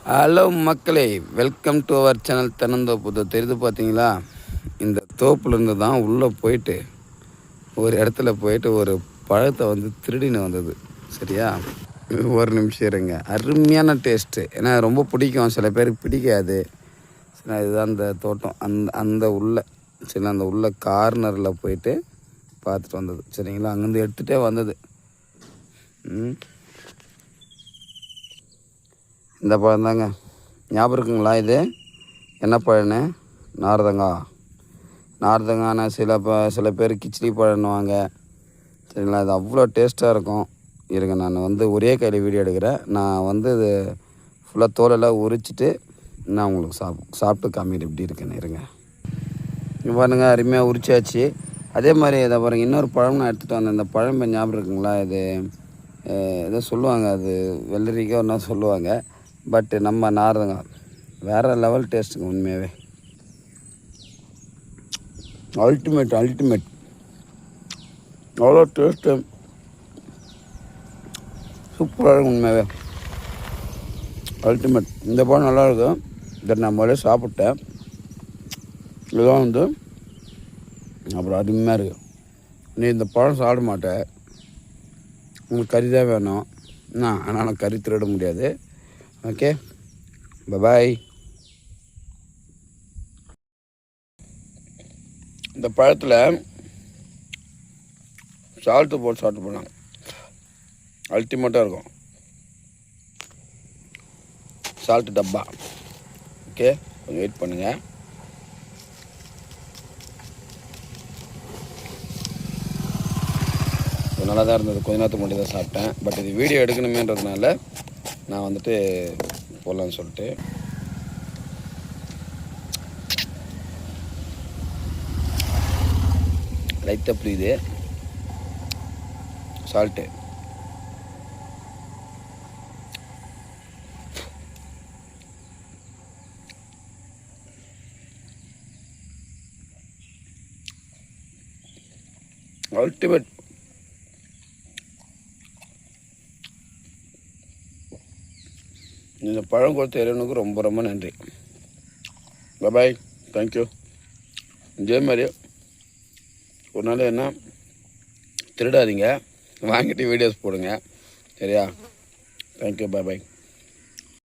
Hello மக்களே, welcome to our channel தென்னந்தோப்பு. தெரியுது பார்த்தீங்களா? இந்த தோப்புலேருந்து தான் உள்ளே போயிட்டு ஒரு இடத்துல போயிட்டு ஒரு பழத்தை திருடின்னு வந்தது. சரியா, ஒரு நிமிஷம் இருங்க. அருமையான டேஸ்ட்டு. ஏன்னா ரொம்ப பிடிக்கும், சில பேருக்கு பிடிக்காது. சரி, இதுதான் அந்த தோட்டம். அந்த உள்ள சரி, அந்த உள்ள கார்னரில் போயிட்டு பார்த்துட்டு வந்தது. சரிங்களா, அங்கேருந்து எடுத்துகிட்டே வந்தது. இந்த பழம் தாங்க. ஞாபகம் இருக்குங்களா? இது என்ன பழம்னு? நார்தங்கான சில பேர் கிச்சிலி பழம்னுவாங்க. சரிங்களா, இது அவ்வளோ டேஸ்ட்டாக இருக்கும். இருங்க, நான் ஒரே கையில் வீடியோ எடுக்கிறேன். நான் இது ஃபுல்லாக தோலெல்லாம் உரிச்சிட்டு நான் உங்களுக்கு சாப்பிட்டு காமிட்டு இப்படி இருக்குன்னு. இருங்க, பாருங்க, அருமையாக உரிச்சாச்சு. அதே மாதிரி இதை பாருங்கள், இன்னொரு பழம் நான் எடுத்துகிட்டு வந்தேன். இந்த பழம் ஞாபகம் இருக்குங்களா? இது எதோ சொல்லுவாங்க, அது வெள்ளரிக்காய் ஒன்றா சொல்லுவாங்க. பட் நம்ம நார்தங்க வேறு லெவல் டேஸ்ட்டுங்க. உண்மையாகவே அல்டிமேட். அவ்வளோ டேஸ்ட்டு, சூப்பராக இருக்கும். உண்மையாகவே அல்டிமேட். இந்த பழம் நல்லாயிருக்கும். இதை நான் முதல்ல சாப்பிட்டேன். இதுதான் அப்புறம் அருமையாக இருக்குது. நீ இந்த பழம் சாப்பிட மாட்டேன், உங்களுக்கு கறி தான் வேணும். ஆனால் கறி திருட முடியாது. ஓகே, பாய். இந்த பழத்தில் சால்ட்டு போட்டு சாப்பிட்டு போகலாம், அல்டிமேட்டாக இருக்கும். சால்ட்டு டப்பா. ஓகே, கொஞ்சம் வெயிட் பண்ணுங்கள். நல்லா தான் இருந்தது. கொஞ்ச நேரத்துக்கு முன்னாடி தான் சாப்பிட்டேன். பட் இது வீடியோ எடுக்கணுமேன்றதுனால நான் போடலான்னு சொல்லிட்டு. லைட்டாக புரியுது சால்ட்டு. அல்டிமேட். இந்த பழம் கொடுத்த இறைவனுக்கு ரொம்ப ரொம்ப நன்றி. பாய், தேங்க்யூ. இதே மாதிரி ஒரு நாள் என்ன திருடாதீங்க, வாங்கிட்டு வீடியோஸ் போடுங்க. சரியா? தேங்க்யூ, பாய்.